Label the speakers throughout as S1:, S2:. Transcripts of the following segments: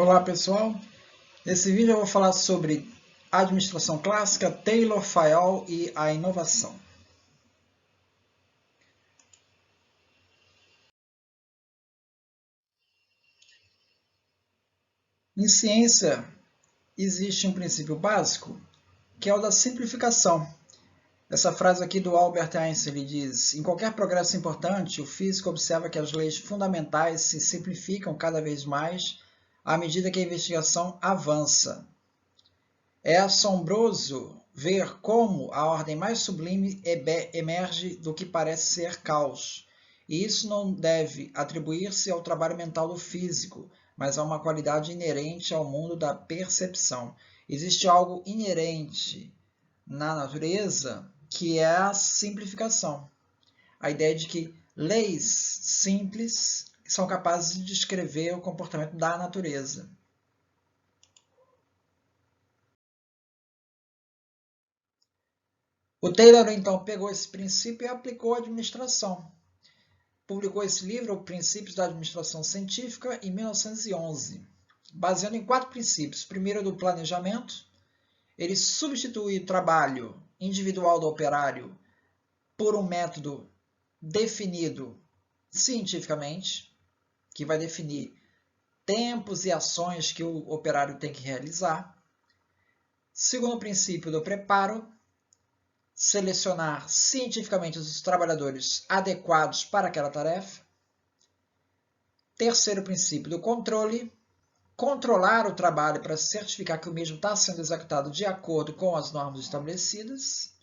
S1: Olá pessoal, nesse vídeo eu vou falar sobre administração clássica, Taylor, Fayol e a inovação. Em ciência existe um princípio básico que é o da simplificação. Essa frase aqui do Albert Einstein ele diz: em qualquer progresso importante, o físico observa que as leis fundamentais se simplificam cada vez mais à medida que a investigação avança. É assombroso ver como a ordem mais sublime emerge do que parece ser caos. E isso não deve atribuir-se ao trabalho mental do físico, mas a uma qualidade inerente ao mundo da percepção. Existe algo inerente na natureza que é a simplificação. A ideia de que leis simples são capazes de descrever o comportamento da natureza. O Taylor, então, pegou esse princípio e aplicou à administração. Publicou esse livro, Princípios da Administração Científica, em 1911, baseando em 4 princípios. Primeiro, do planejamento. Ele substitui o trabalho individual do operário por um método definido cientificamente, que vai definir tempos e ações que o operário tem que realizar. Segundo princípio, do preparo. Selecionar cientificamente os trabalhadores adequados para aquela tarefa. Terceiro princípio do controle, controlar o trabalho para certificar que o mesmo está sendo executado de acordo com as normas estabelecidas.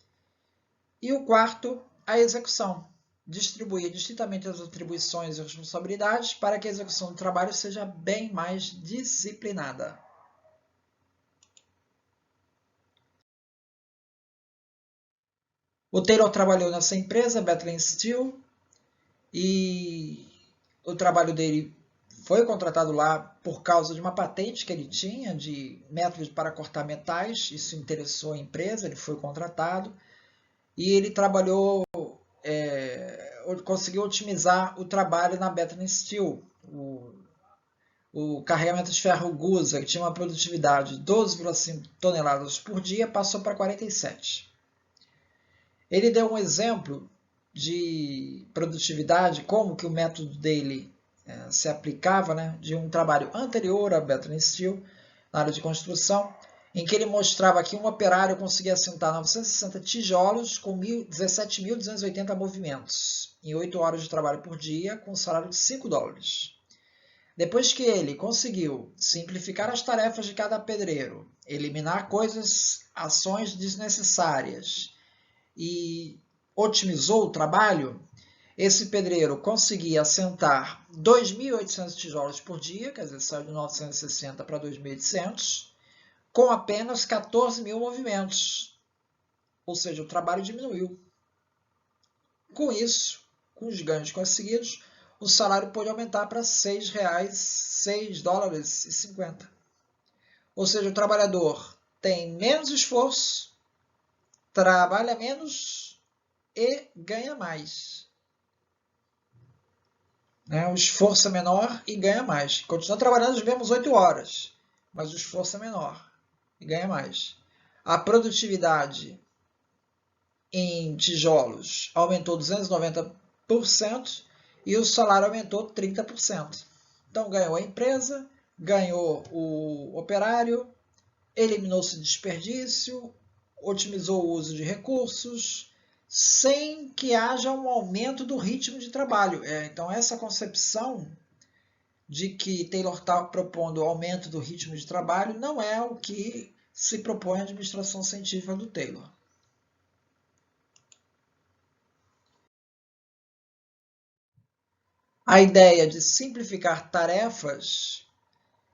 S1: E o quarto, a execução, distribuir distintamente as atribuições e responsabilidades para que a execução do trabalho seja bem mais disciplinada. O Taylor trabalhou nessa empresa, Bethlehem Steel, e o trabalho dele foi contratado lá por causa de uma patente que ele tinha de métodos para cortar metais. Isso interessou a empresa, ele foi contratado e ele trabalhou, conseguiu otimizar o trabalho na Bethlehem Steel. O carregamento de ferro Gusa, que tinha uma produtividade de 12,5 toneladas por dia, passou para 47. Ele deu um exemplo de produtividade, como que o método dele se aplicava, né, de um trabalho anterior a Bethlehem Steel, na área de construção, em que ele mostrava que um operário conseguia assentar 960 tijolos com 17.280 movimentos, em 8 horas de trabalho por dia, com um salário de $5. Depois que ele conseguiu simplificar as tarefas de cada pedreiro, eliminar ações desnecessárias, e otimizou o trabalho, esse pedreiro conseguia assentar 2.800 tijolos por dia, quer dizer, saiu de 960 para 2.800, com apenas 14.000 movimentos. Ou seja, o trabalho diminuiu. Com isso, com os ganhos conseguidos, o salário pôde aumentar para $6,50. Ou seja, o trabalhador tem menos esforço, trabalha menos e ganha mais. O esforço é menor e ganha mais. Continua trabalhando as mesmas 8 horas, mas o esforço é menor e ganha mais. A produtividade em tijolos aumentou 290% e o salário aumentou 30%. Então ganhou a empresa, ganhou o operário, eliminou-se desperdício, otimizou o uso de recursos, sem que haja um aumento do ritmo de trabalho. Então, essa concepção de que Taylor está propondo o aumento do ritmo de trabalho não é o que se propõe a administração científica do Taylor. A ideia de simplificar tarefas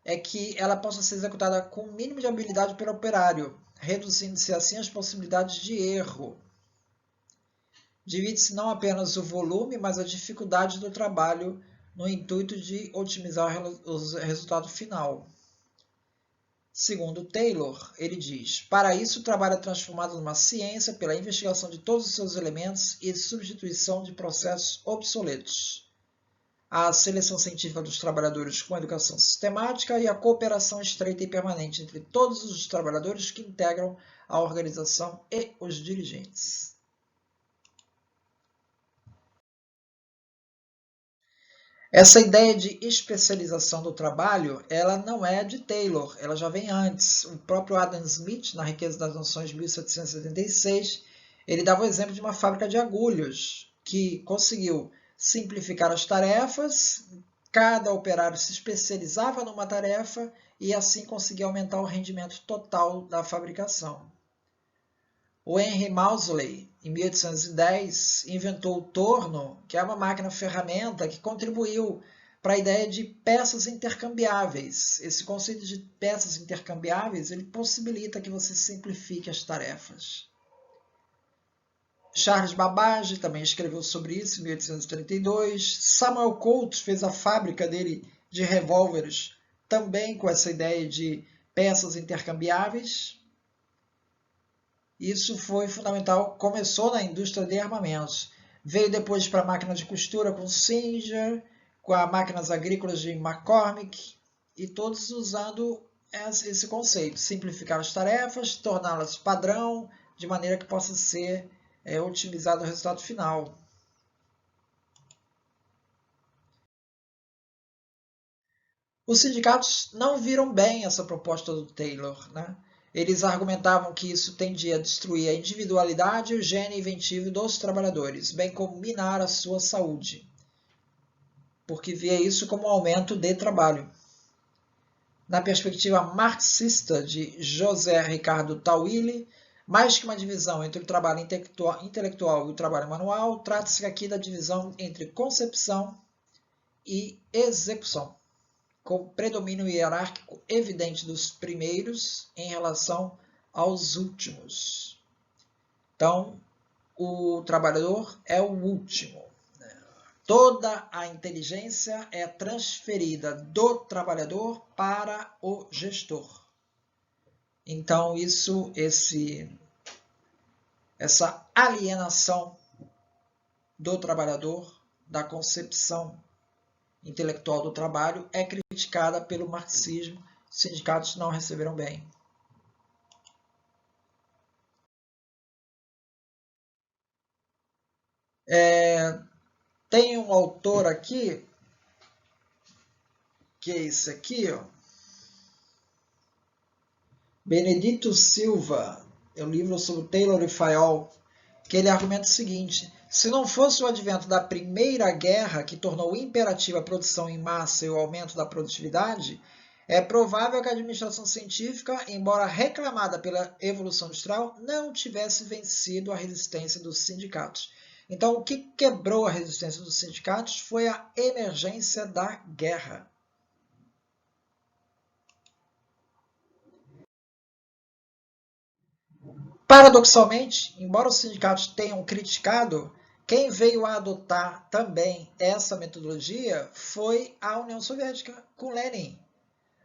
S1: é que ela possa ser executada com o mínimo de habilidade pelo operário, reduzindo-se assim as possibilidades de erro. Divide-se não apenas o volume, mas a dificuldade do trabalho no intuito de otimizar o resultado final. Segundo Taylor, ele diz: para isso o trabalho é transformado numa ciência pela investigação de todos os seus elementos e substituição de processos obsoletos. a seleção científica dos trabalhadores com educação sistemática e a cooperação estreita e permanente entre todos os trabalhadores que integram a organização e os dirigentes. Essa ideia de especialização do trabalho, ela não é de Taylor, ela já vem antes. O próprio Adam Smith, na Riqueza das Nações, 1776, ele dava o exemplo de uma fábrica de agulhas, que conseguiu simplificar as tarefas, cada operário se especializava numa tarefa e assim conseguia aumentar o rendimento total da fabricação. O Henry Maudslay, em 1810, inventou o torno, que é uma máquina-ferramenta que contribuiu para a ideia de peças intercambiáveis. Esse conceito de peças intercambiáveis ele possibilita que você simplifique as tarefas. Charles Babbage também escreveu sobre isso em 1832. Samuel Colt fez a fábrica dele de revólveres também com essa ideia de peças intercambiáveis. Isso foi fundamental, começou na indústria de armamentos. Veio depois para a máquina de costura com Singer, com as máquinas agrícolas de McCormick, e todos usando esse conceito, simplificar as tarefas, torná-las padrão, de maneira que possa ser otimizado o resultado final. Os sindicatos não viram bem essa proposta do Taylor, né? Eles argumentavam que isso tendia a destruir a individualidade e o gênio inventivo dos trabalhadores, bem como minar a sua saúde, porque via isso como um aumento de trabalho. Na perspectiva marxista de José Ricardo Tawili, mais que uma divisão entre o trabalho intelectual e o trabalho manual, trata-se aqui da divisão entre concepção e execução, com predomínio hierárquico evidente dos primeiros em relação aos últimos. Então, o trabalhador é o último. Toda a inteligência é transferida do trabalhador para o gestor. Então, essa alienação do trabalhador, da concepção intelectual do trabalho, é criticada pelo marxismo. Os sindicatos não receberam bem. Tem um autor aqui, que é esse aqui, ó, Benedito Silva, é um livro sobre Taylor e Fayol, que ele argumenta o seguinte: se não fosse o advento da Primeira Guerra, que tornou imperativa a produção em massa e o aumento da produtividade, é provável que a administração científica, embora reclamada pela evolução industrial, não tivesse vencido a resistência dos sindicatos. Então, o que quebrou a resistência dos sindicatos foi a emergência da guerra. Paradoxalmente, embora os sindicatos tenham criticado, quem veio a adotar também essa metodologia foi a União Soviética, com Lenin.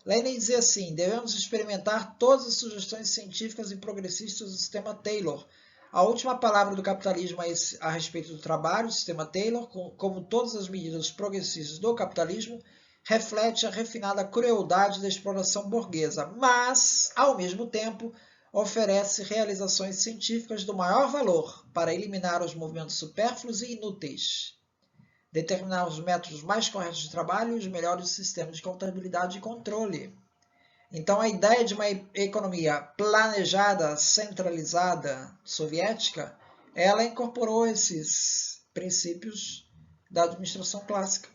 S1: Lenin dizia assim: devemos experimentar todas as sugestões científicas e progressistas do sistema Taylor. A última palavra do capitalismo a respeito do trabalho, o sistema Taylor, como todas as medidas progressistas do capitalismo, reflete a refinada crueldade da exploração burguesa, mas, ao mesmo tempo, oferece realizações científicas do maior valor para eliminar os movimentos supérfluos e inúteis, determinar os métodos mais corretos de trabalho e os melhores sistemas de contabilidade e controle. Então, a ideia de uma economia planejada, centralizada, soviética, ela incorporou esses princípios da administração clássica.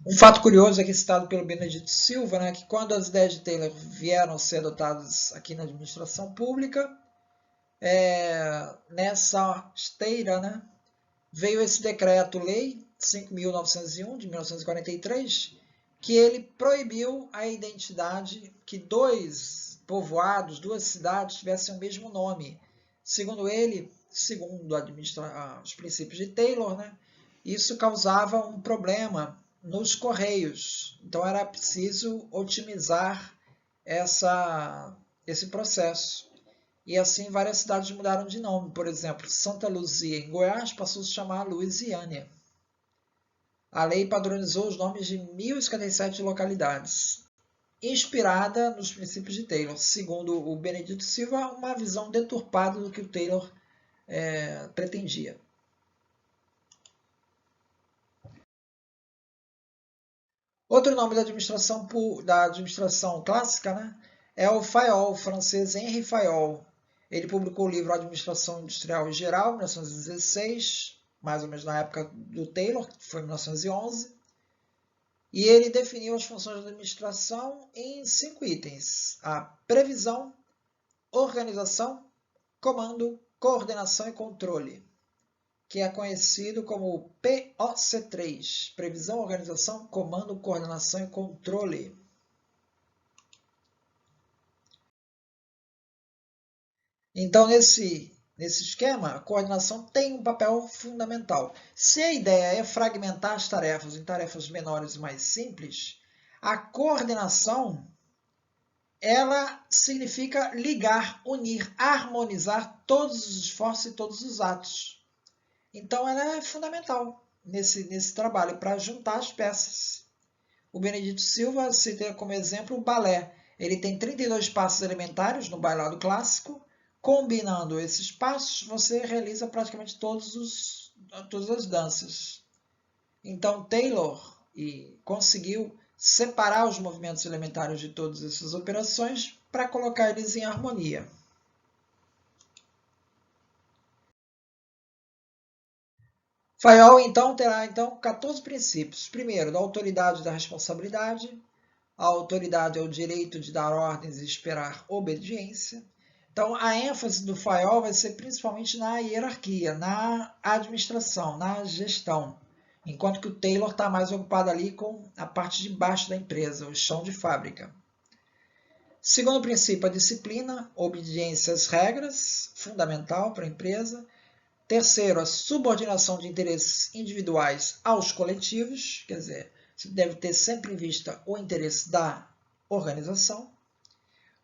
S1: Um fato curioso aqui citado pelo Benedito Silva, né, que quando as ideias de Taylor vieram a ser adotadas aqui na administração pública, nessa esteira, né, veio esse decreto-lei 5.901, de 1943, que ele proibiu a identidade que dois povoados, duas cidades tivessem o mesmo nome. Segundo ele, segundo os princípios de Taylor, né, isso causava um problema nos correios. Então era preciso otimizar esse processo. E assim várias cidades mudaram de nome. Por exemplo, Santa Luzia, em Goiás, passou a se chamar Luisiânia. A lei padronizou os nomes de 1.057 localidades, inspirada nos princípios de Taylor. Segundo o Benedito Silva, uma visão deturpada do que o Taylor pretendia. Outro nome da administração clássica, né, é o Fayol, o francês Henri Fayol. Ele publicou o livro Administração Industrial em Geral, em 1916, mais ou menos na época do Taylor, que foi em 1911. E ele definiu as funções da administração em 5 itens: a previsão, organização, comando, coordenação e controle, que é conhecido como POC3, Previsão, Organização, Comando, Coordenação e Controle. Então, nesse esquema, a coordenação tem um papel fundamental. Se a ideia é fragmentar as tarefas em tarefas menores e mais simples, a coordenação ela significa ligar, unir, harmonizar todos os esforços e todos os atos. Então, ela é fundamental nesse trabalho, para juntar as peças. O Benedito Silva cita como exemplo o balé. Ele tem 32 passos elementares no bailado clássico. Combinando esses passos, você realiza praticamente todas as danças. Então, Taylor conseguiu separar os movimentos elementares de todas essas operações para colocar eles em harmonia. Fayol, então, terá 14 princípios. Primeiro, da autoridade e da responsabilidade. A autoridade é o direito de dar ordens e esperar obediência. Então, a ênfase do Fayol vai ser principalmente na hierarquia, na administração, na gestão, enquanto que o Taylor está mais ocupado ali com a parte de baixo da empresa, o chão de fábrica. Segundo princípio, a disciplina, obediência às regras, fundamental para a empresa. Terceiro, a subordinação de interesses individuais aos coletivos, quer dizer, você deve ter sempre em vista o interesse da organização.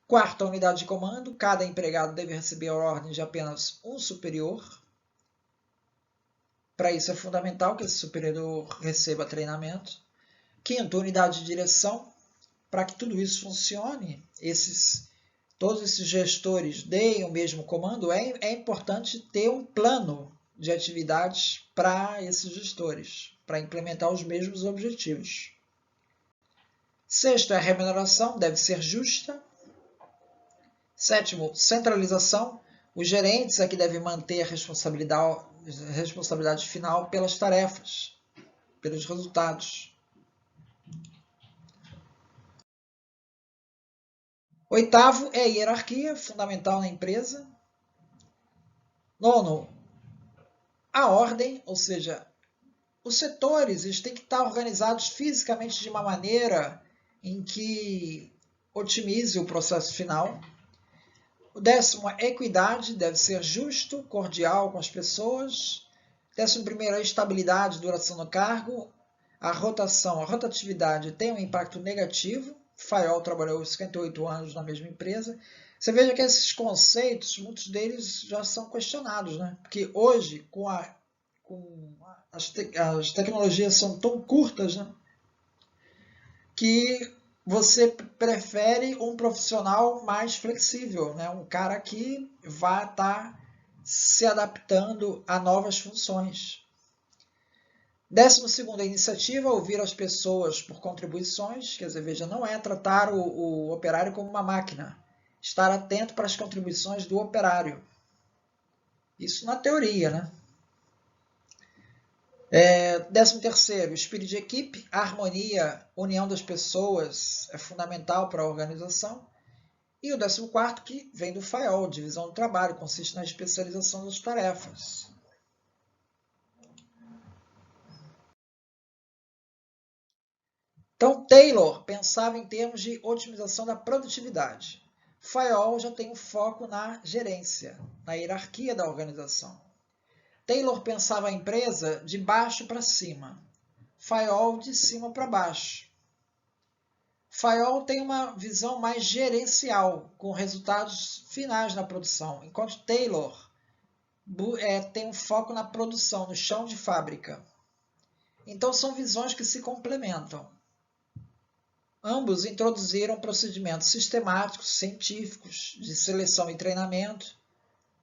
S1: Quarto, a unidade de comando. Cada empregado deve receber a ordem de apenas um superior. Para isso é fundamental que esse superior receba treinamento. Quinto, unidade de direção. Para que tudo isso funcione, todos esses gestores deem o mesmo comando, é importante ter um plano de atividades para esses gestores, para implementar os mesmos objetivos. Sexto, a remuneração deve ser justa. Sétimo, centralização. Os gerentes é que devem manter a responsabilidade final pelas tarefas, pelos resultados. Oitavo é a hierarquia, fundamental na empresa. Nono, a ordem, ou seja, os setores eles têm que estar organizados fisicamente de uma maneira em que otimize o processo final. O décimo, a equidade, deve ser justo, cordial com as pessoas. 11º, a estabilidade e duração do cargo. A rotatividade tem um impacto negativo. Fayol trabalhou 58 anos na mesma empresa. Você veja que esses conceitos, muitos deles já são questionados, né? Porque hoje, as tecnologias são tão curtas, né? Que você prefere um profissional mais flexível, né? Um cara que vai estar se adaptando a novas funções. 12º, a iniciativa, ouvir as pessoas por contribuições, quer dizer, veja, não é tratar o operário como uma máquina, estar atento para as contribuições do operário. Isso na teoria, né? 13º, espírito de equipe, a harmonia, união das pessoas é fundamental para a organização. E o 14º, que vem do Fayol, divisão do trabalho, consiste na especialização das tarefas. Então, Taylor pensava em termos de otimização da produtividade. Fayol já tem um foco na gerência, na hierarquia da organização. Taylor pensava a empresa de baixo para cima. Fayol de cima para baixo. Fayol tem uma visão mais gerencial, com resultados finais na produção, enquanto Taylor tem um foco na produção, no chão de fábrica. Então são visões que se complementam. Ambos introduziram procedimentos sistemáticos, científicos, de seleção e treinamento,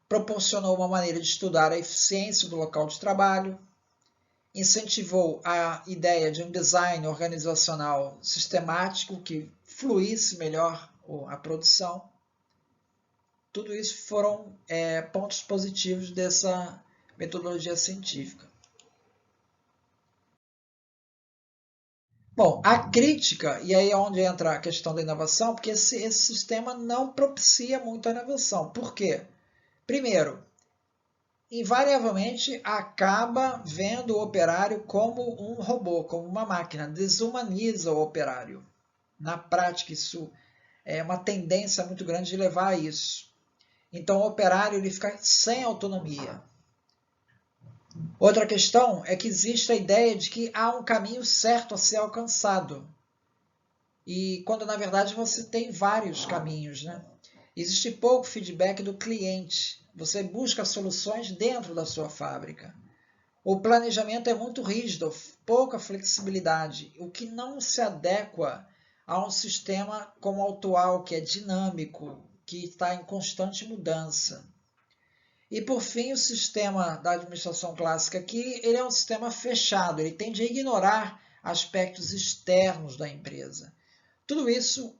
S1: proporcionou uma maneira de estudar a eficiência do local de trabalho, incentivou a ideia de um design organizacional sistemático que fluísse melhor a produção. Tudo isso foram pontos positivos dessa metodologia científica. Bom, a crítica, e aí é onde entra a questão da inovação, porque esse sistema não propicia muito a inovação. Por quê? Primeiro, invariavelmente acaba vendo o operário como um robô, como uma máquina, desumaniza o operário. Na prática, isso é uma tendência muito grande de levar a isso. Então, o operário ele fica sem autonomia. Outra questão é que existe a ideia de que há um caminho certo a ser alcançado. E quando na verdade você tem vários caminhos, né? Existe pouco feedback do cliente. Você busca soluções dentro da sua fábrica. O planejamento é muito rígido, pouca flexibilidade, o que não se adequa a um sistema como o atual, que é dinâmico, que está em constante mudança. E por fim, o sistema da administração clássica aqui, ele é um sistema fechado, ele tende a ignorar aspectos externos da empresa. Tudo isso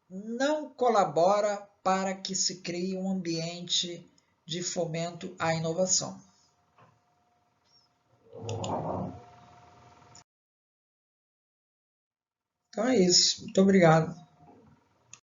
S1: não colabora para que se crie um ambiente de fomento à inovação. Então é isso. Muito obrigado.